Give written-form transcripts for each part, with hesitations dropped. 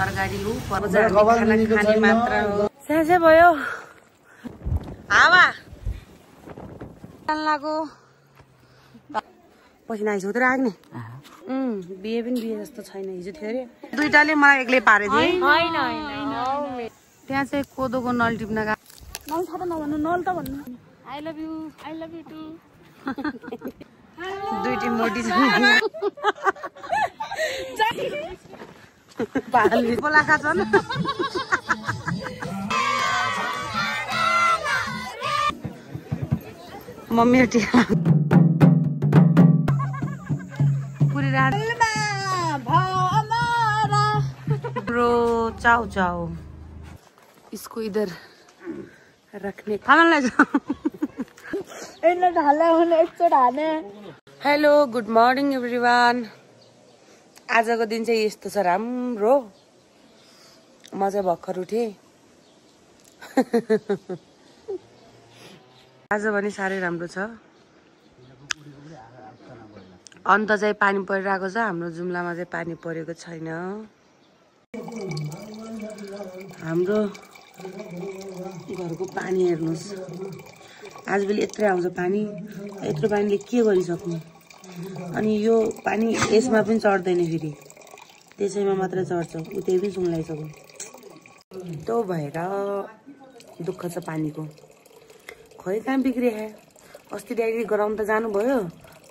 तरकारी लु खाने मात्र हो। स्यासे भयो हावा लागो पसिना आइसक्यो राख्ने बिहे पनि बिहे जस्तो छैन। हिजो थियो अरे दुईटाले मलाई एक्लै पारे थिए। त्यहाँ चाहिँ कोदोको नल टिप्न गएको। नल छ त नभन्नु नल त भन्नु। I love you too. दुईटी मोटी छ पाली बोलाका छन्। मम्मी टिका पुरी रात रो चाउ चाउ इसको इधर रखने खाना ले जाओ। Hello good morning everyone. आजको दिन चाहिँ यस्तो छ राम्रो। म चाहिँ भर्खर उठे आज पनि साह्रै राम्रो छ। अन्त चाहिँ पानी परिरहेको छ। हाम्रो जुम्लामा चाहिँ पानी परेको छैन। हाम्रो घरको पानी हेर्नुहोस् आजभोलि यत्रै आउँछ पानी। यत्रो पानीले के गरिसक्नु। अनि यो पानी यसमा पनि चढ्दैन फेरि त्यसैमा मात्रै चढ्छ। उतै पनि सुँग्लाइसक्यो। त्यो भएर दुःख छ पानीको। खोइ कहाँ बिग्रिए। अस्ति ड्याडी गराउनु त जानुभयो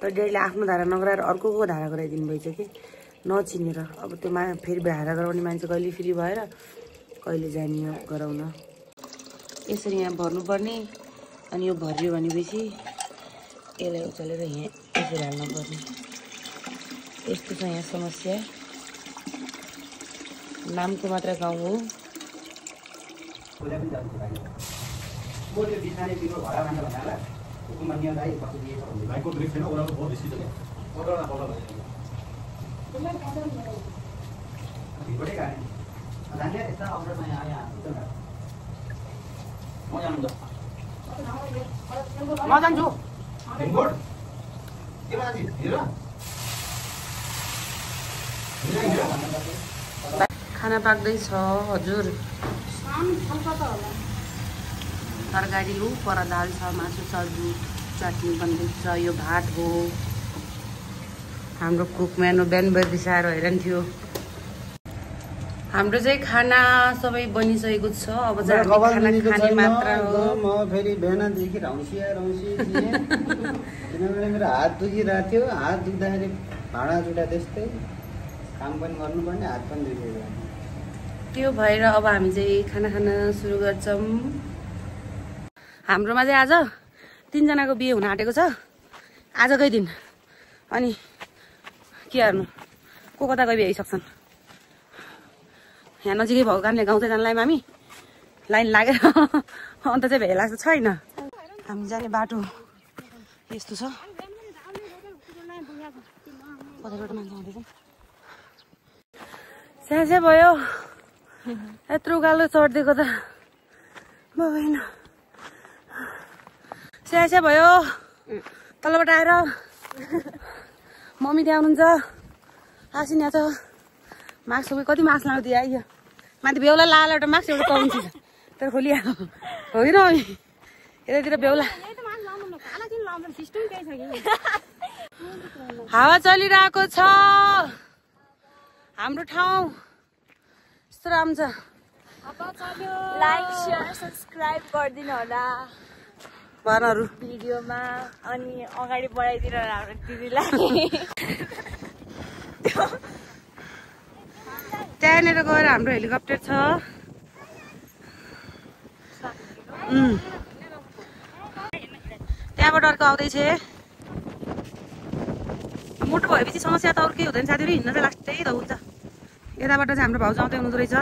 तर ड्याडीले आफ्नो धारा नगराएर अर्कोको धारा गराइदिनु भएछ कि नचिनेर। अब त्यो फेरि धारा गराउने मान्छे कहिले फ्री भएर कहिले जाने गराउन। यसरी यहाँ भर्नुपर्ने। अनि यो भरियो भनेपछि यसलाई उचालेर यहाँ यसरी हाल्नुपर्ने। यस्तो छ यहाँ समस्या। नामको मात्र गाउँ हो। खाना पाक्दैछ हजुर। तरकारी लु पर दाल छ मासु छ चटनी बन्दैछ। यो भात हो। हाम्रो कुकम्यान बिहान बिसाएर हैरान थियो। हाम्रो चाहिँ खाना सबै बनिसकेको छ। अब चाहिँ खाने मात्र हो। म फेरि बिहानदेखि रौसी किनभने मेरो हात दुखिरहेको थियो। हात दुख्दाखेरि भाँडा जुटा त्यस्तै काम पनि गर्नुपर्ने हात पनि दुखिरहेको। त्यो भएर अब हामी चाहिँ खाना खान सुरु गर्छौँ। हाम्रोमा चाहिँ आज 3 जनाको बिहे हुन आँटेको छ आजकै दिन। अनि के गर्नु को कता गई भइसक्छन्। यहाँ नजिकै भएको कारणले गाउँ चाहिँ जानलाई मामी लाइन लागेर अन्त चाहिँ भेला जस्तो छैन। हामी जाने बाटो यस्तो छ। कतैबाट मान्छे आउँदैछ। स्यासे भयो यत्रो उकालो चढिदिएको त भएन। स्यासे भयो तलबाट आएर मम्मी त्यहाँ हुनुहुन्छ। आसिन यहाँ छ मास्क कति मास्क लाउँदै आइयो माथि बेहुला लाल एउटा मास्क एउटा पाउँछ तर खोलिहाल्यो होइन। यतातिर बेहुला हावा चलिरहेको छ। हाम्रो ठाउँ यस्तो राम्रो छ। लाइक शेयर सब्सक्राइब गरिदिनु होला भनहरू भिडियोमा। अनि अगाडि बढाइदिनु होला हाम्रो दिदीलाई। त्यहाँनिर गएर हाम्रो हेलिकप्टर छ। त्यहाँबाट अर्को आउँदैछ। मोटो भएपछि समस्या त अरू केही हुँदैन साथीहरू। हिँड्न चाहिँ लास्टै त हुन्छ। यताबाट चाहिँ हाम्रो भाउजू आउँदै हुनुहुँदो रहेछ।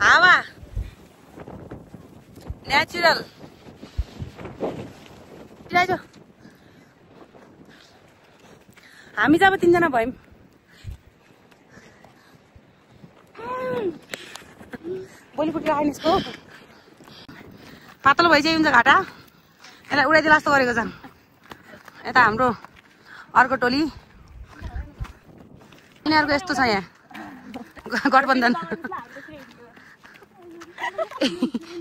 हावा नेचुरल हामी चाहिँ अब 3 जना भयौँ। भोलिपट्टि आइनेसको पातलो भइसक्यो हुन्छ घाटा। यसलाई उडाइदिए जस्तो गरेको छ। यता हाम्रो अर्को टोली यिनीहरूको यस्तो छ। यहाँ गठबन्धन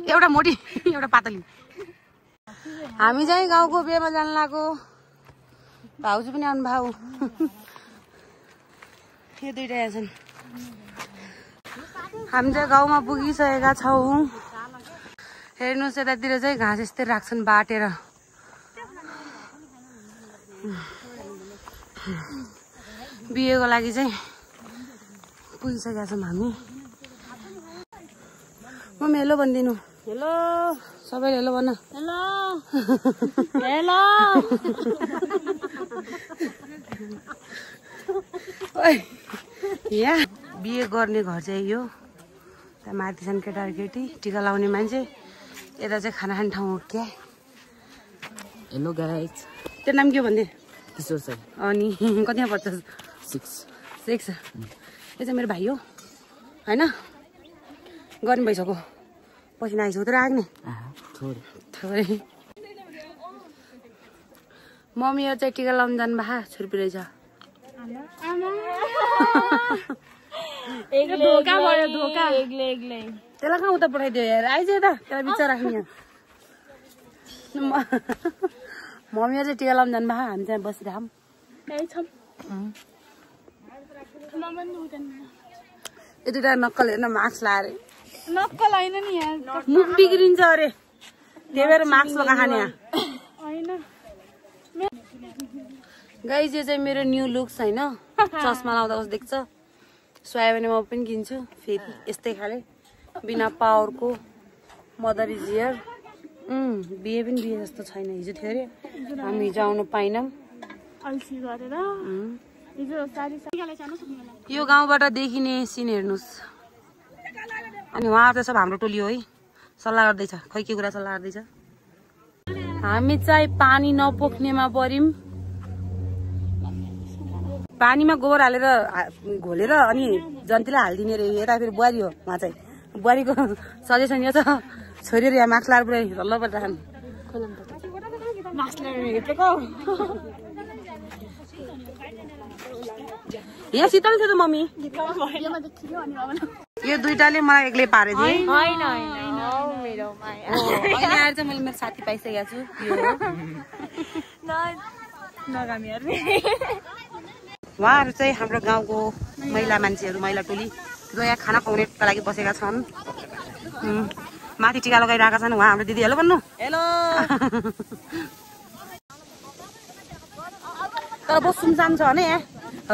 एउटा मोटी एउटा पातली। हामी चाहिँ गाउँको बिहेमा जान लागेको। भाउजू पनि आउनु भाउ यो दुईटा यहाँ छन्। हामी चाहिँ गाउँमा पुगिसकेका छौँ। हेर्नुहोस् यतातिर चाहिँ घाँस यस्तै राख्छन् बाटेर। बिहेको लागि चाहिँ पुगिसकेका छौँ हामी। म हेलो भनिदिनु। हेलो सबैले हेलो भन। हेलो हेलो यहाँ बिहे गर्ने घर चाहिँ यो। त्यहाँ माथि छन् केटा केटी टिका लाउने मान्छे। यता चाहिँ खाना खाने ठाउँ हो क्या। Hello guys. त्यो नाम के हो भन्दै? किशोर सर। अनि कतिमा पर्छ? 6 यो चाहिँ मेरो भाइ हो होइन। गर्नु भइसक्यो पसिना आइसक्यो तर आग्ने थोरै। मम्मीहरू चाहिँ टिका लाउनु जानु भए छुर्पी रहेछ। त्यसलाई कहाँ उता पठाइदियो यार। आइज यता त्यसलाई बिचरा राख्ने यहाँ। मम्मीहरू चाहिँ टिका लाउनु जानु भए हामी चाहिँ बसिरहेको। यो दुइटा नक्कल हेर्न मास्क लाएर। नक्कल होइन नि यार, मुख बिग्रिन्छ अरे त्यही भएर मास्क लगाखाने यहाँ। गाइज यो चाहिँ मेरो न्यू लुक्स होइन। चस्मा लाउँदा कस्तो देख्छ। सुहायो भने म पनि किन्छु फेरि यस्तै खाले बिना पावरको। Mother is here. बिहे पनि बिहे जस्तो छैन। हिजो थियो अरे हामी हिजो आउनु पाइनौँ। यो गाउँबाट देखिने सिन हेर्नुहोस्। अनि उहाँहरू त सब हाम्रो टोली हो है। सल्लाह गर्दैछ खै के कुरा सल्लाह गर्दैछ। हामी चाहिँ पानी नपोख्नेमा पर्यौँ। पानीमा गोबर हालेर घोलेर अनि जन्तीलाई हालिदिने रे। यता फेरि बुहारी हो उहाँ चाहिँ। बुहारीको सजेसन यो छ छोरीहरू यहाँ मास्क लाएर पुरै हल्ला परिराख्नु। यहाँ शीतल थियो त मम्मी। यो दुइटाले मलाई एक्लै पारे थिए। अहिले आएर चाहिँ मैले मेरो साथी पाइसकेको छु। उहाँहरू चाहिँ हाम्रो गाउँको महिला मान्छेहरू, महिला टोली जो यहाँ खाना खुवाउनेको लागि बसेका छन्। माथि टिका लगाइरहेका छन्। उहाँ हाम्रो दिदी हेलो भन्नु। हेलो। तर बहुत सुनसान छ भने यहाँ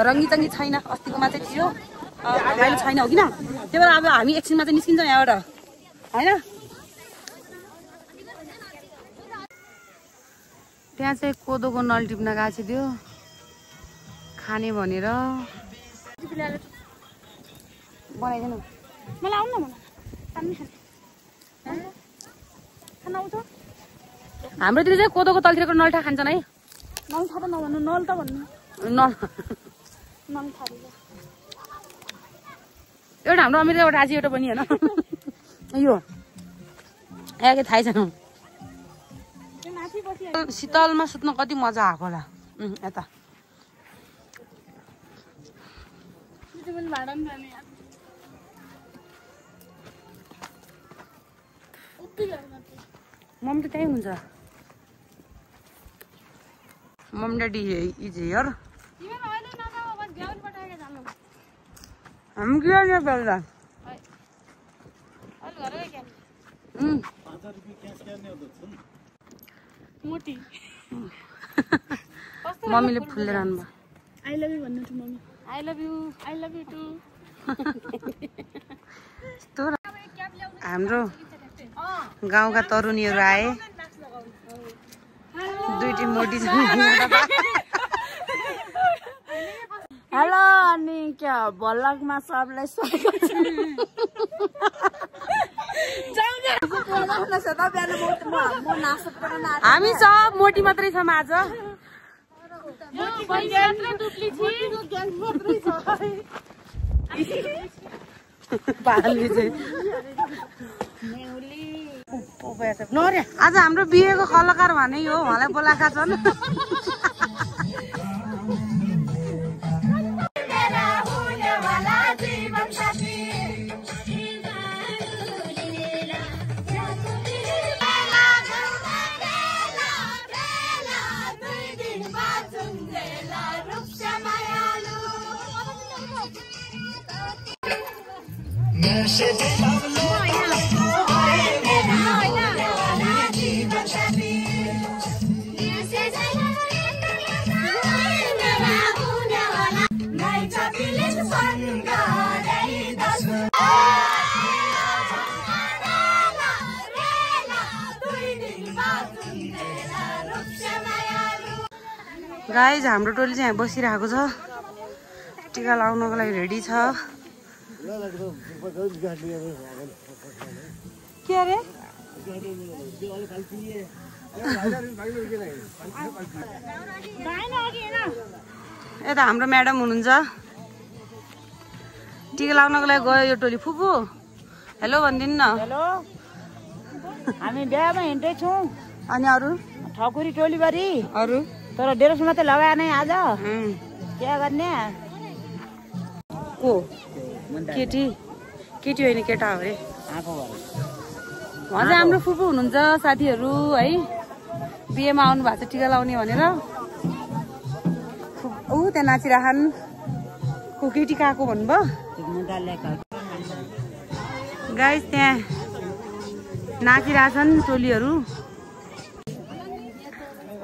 रङ्गी चङ्गी छैन। अस्तिकोमा चाहिँ थियो अहिले छैन हो किन। त्यही भएर अब हामी एकछिनमा चाहिँ निस्किन्छौँ यहाँबाट होइन। त्यहाँ चाहिँ कोदोको नल टिप्न गएको थियो खाने भनेर। बनाइदिनु मलाई आउनु न। हाम्रोतिर चाहिँ कोदोको तलतिरको नल्ठा खान्छन् है। नल्ठा त नभन्नु, नल त भन्नु। नल एउटा हाम्रो अमेरिका एउटा आज एउटा पनि होइन। यो याके थाहै छैन। शीतलमा सुत्न कति मजा आएको होला। यता मम्मी त त्यहीँ हुन्छ। Mummy daddy is here. हम क्या क्या बेल्दा मोटी मम्मीले फुलेर आउनु भयो। आई लभ यु भन्नु to mummy. I love you too. हाम्रो गाउँका तरुणीहरू आए। दुईटी मोटी हेलो। अनि क्या भल्लकमा सबलाई स्वागत छ। हामी सब मोटी मात्रै छौँ आज। आज हाम्रो बिहेको कलाकार भने हो उहाँलाई बोलाएका छन्। गाइज हाम्रो टोली चाहिँ यहाँ बसिरहेको छ टिका लाउनको लागि रेडी छ के अरे यता हाम्रो म्याडम हुनुहुन्छ टिका लाउनको लागि गयो यो टोली फुपू हेलो भनिदिनु न हेलो हामी बिहामा हिँड्दैछौँ अनि अरू ठकुरी टोलीभरि अरू तर डेरोस मात्रै लगाए नै आज क्या गर्ने को केटी केटी होइन केटा हो अरे उहाँ चाहिँ हाम्रो फुपू हुनुहुन्छ साथीहरू है बिहेमा आउनु भएको छ टिका लाउने भनेर ऊ त्यहाँ नाचिरहन् को केटी कहाँको भन्नुभयो गाइस त्यहाँ नाचिरहेछन् टोलीहरू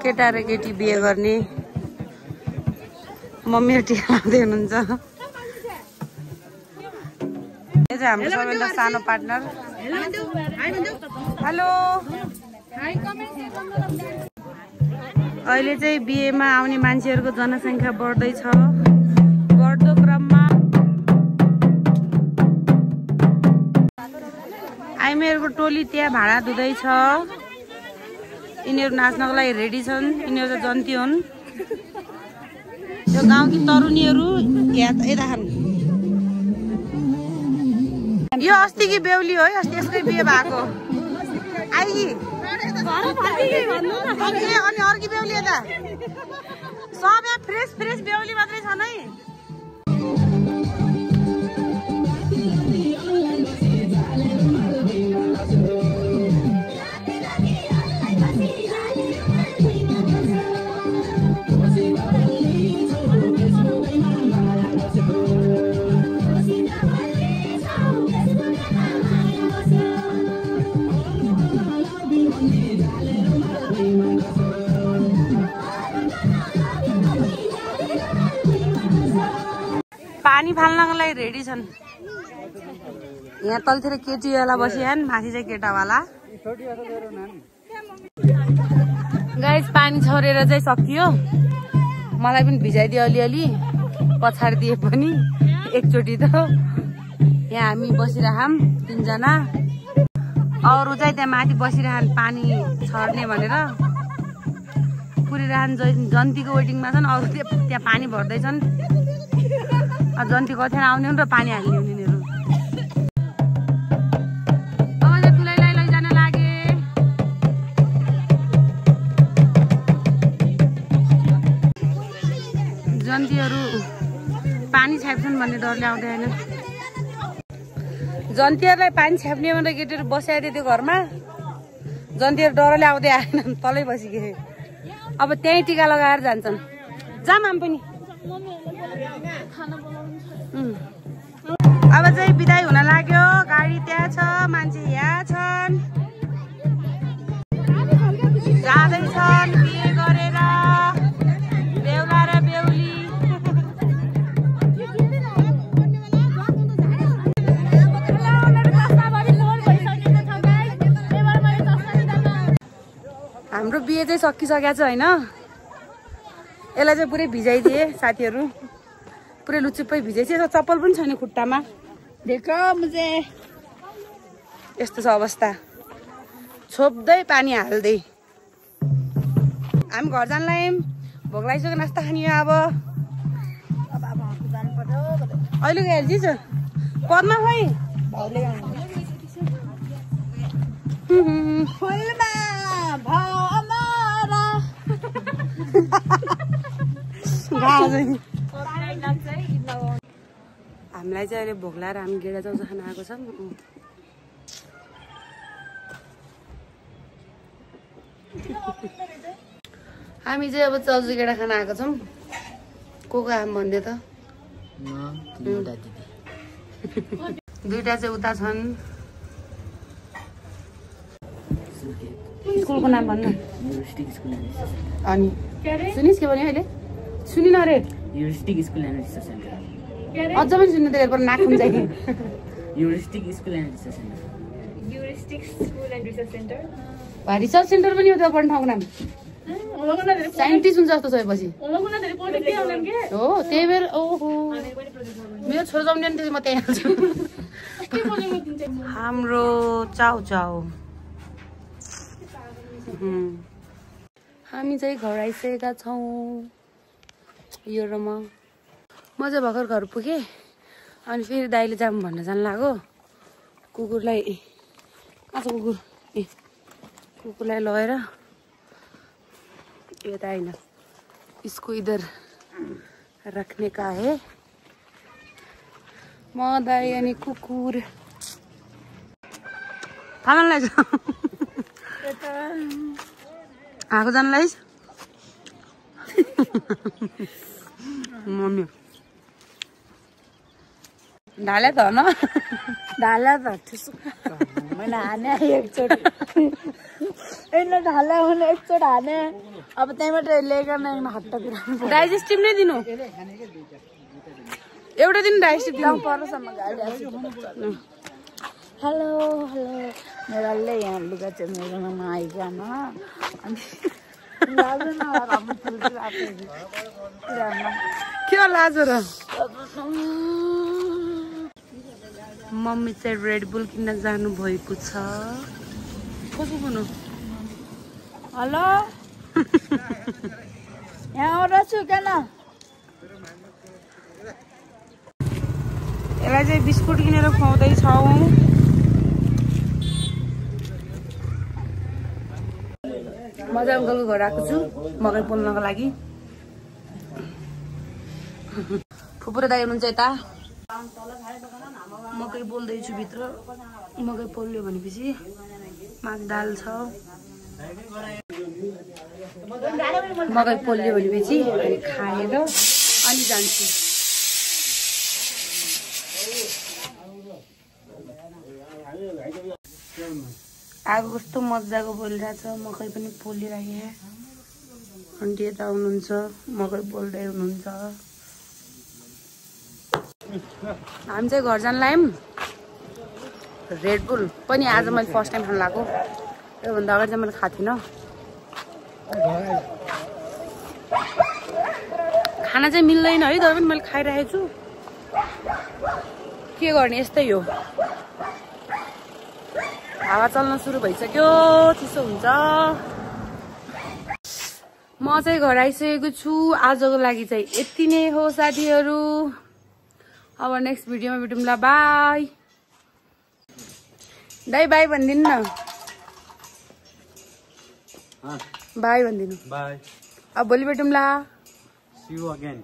केटा र केटी बिहे गर्ने मम्मी टिका लाउँदै हुनुहुन्छ यो चाहिँ हाम्रो सबैभन्दा सानो पार्टनर हेलो अहिले चाहिँ बिहेमा आउने मान्छेहरूको जनसङ्ख्या बढ्दैछ बढ्दो क्रममा आइमेहरूको टोली त्यहाँ भाडा धुँदैछ यिनीहरू नाच्नको लागि रेडी छन् यिनीहरू त जन्ती हुन् यो गाउँकी तरुणीहरू यता खान् यो अस्तिकी बेहुली हो है अस्ति यसकै बिहे भएको आइगी अनि अर्की बेहुली यता सब यहाँ फ्रेस फ्रेस बेहुली मात्रै छन् है पानी फाल्नको लागि रेडी छन् यहाँ तलतिर केटीवाला बसिहान् माथि चाहिँ केटावाला गाइस पानी छोडेर चाहिँ सकियो मलाई पनि भिजाइदियो अलिअलि पछाडि दिए पनि एकचोटि त यहाँ हामी बसिरहौँ तीनजना अरू चाहिँ त्यहाँ माथि बसिरहन् पानी छर्ने भनेर पुरिरहन् जन्तीको वेटिङमा छन् अरू त्यहाँ पानी भर्दैछन् जन्ती कथेर आउने हुन् र पानी हाल्ने हुन् यिनीहरू अब चाहिँ तुलैलाई लैजान लागे जन्तीहरू पानी छ्याप्छन् भन्ने डरले आउँदैन जन्तीहरूलाई पानी छ्याप्ने भनेर केटीहरू बसाइदियो त्यो घरमा जन्तीहरू डरले आउँदै आएनन् तलै बसिके अब त्यहीँ टिका लगाएर जान्छन् जाम हामी पनि अब चाहिँ बिदाई हुन लाग्यो गाडी त्यहाँ छ मान्छे यहाँ छन् जाँदैछन् बिहे गरेर बेहुला र बेहुली हाम्रो बिहे चाहिँ सकिसकेको छ होइन यसलाई चाहिँ पुरै भिजाइदिए साथीहरू पुरै लुचुप्पै भिजाइछ चप्पल पनि छैन खुट्टामा देखो मुझे यस्तो छ अवस्था छोप्दै पानी हाल्दै हामी घर जान लाग्यौँ भोक लागिसक्यो नास्ता खाने अब अहिले गइहाल्छ पदमा खोइ हामीलाई चाहिँ अहिले भोक लाएर हामी गेडा चाउचा खान आएको छौँ हामी चाहिँ अब चाउचा गेडा खान आएको छौँ को आम भन्दै त दुईटा चाहिँ उता छन्। स्कुलको नाम भन्नु। Heuristic school and research centre. अनि सुनिस् के भन्यो अहिले? सुनिन रे। Heuristic school and research centre. अझ पनि सुन्नु त एकपल्ट नाक खुन्छ कि। Heuristic school and research centre. Research centre पनि हो त्यो पढ्ने ठाउँको नाम। साइन्टिस्ट हुन्छ जस्तो छ पछि। हो त्यही भएर ओहो मेरो छोरो जम्ने नि म त्यही हाल्छु। हाम्रो चाउ चाउ हामी चाहिँ घर आइसकेका छौँ। यो र म चाहिँ भर्खर घर पुगेँ। अनि फेरि दाइले जाऊँ भन्न जानु लाग्यो। कुकुरलाई कहाँ छ कुकुर? ए कुकुरलाई लगेर यता होइन इसको इधर रखने का है। म दाइ अनि कुकुर थाहा लाग्छ आएको जानलाई मम्मी ढाले त न ढाला त मैले हाने एकचोटि ढाला भने एकचोट हाने। अब त्यहीँबाट लिएर हट्टा पुऱ्याउनु डाइजेस्टिभ नै दिनु। एउटा दिन डाइजेस्टिभ दिनु परसम्म गाडी हेलो हेलो मेरो अहिले यहाँ लुगा चाहिँ मेरोमा आइकन अनि के लाज र मम्मी चाहिँ रेड बुल किन्न जानु भएको छ। कसो भन्नु? हेलो यहाँ आएर छु किन? यसलाई चाहिँ बिस्कुट किनेर खुवाउँदैछौँ। म चाहिँ अङ्कलको घर आएको छु मकै पोल्नको लागि। फुपू र दाइ हुनुहुन्छ यता। मकै पोल्दैछु भित्र। मकै पोल्यो भनेपछि माघ दाल छ। मकै पोल्यो भनेपछि अनि खाएर अनि जान्छु। आगो कस्तो मजाको पोलिरहेछ। मकै पनि पोलिराखेँ। आन्टी यता हुनुहुन्छ मकै पोल्दै हुनुहुन्छ। हामी चाहिँ घर जान लाग्यौँ। रेड बुल पनि आज मैले फर्स्ट टाइम खान लाग्यो। त्योभन्दा अगाडि चाहिँ मैले खाएको थिइनँ। खाना चाहिँ मिल्दैन है तर पनि मैले खाइरहेको छु। के गर्ने यस्तै हो। हावा चल्न सुरु भइसक्यो। चिसो हुन्छ। म चाहिँ घर आइसकेको छु। आजको लागि चाहिँ यति नै हो साथीहरू। अब नेक्स्ट भिडियोमा भेटौँला। बाई दाइ बाई भनिदिनु न। बाई भनिदिनु। बाई। अब भोलि भेटौँला। See you again.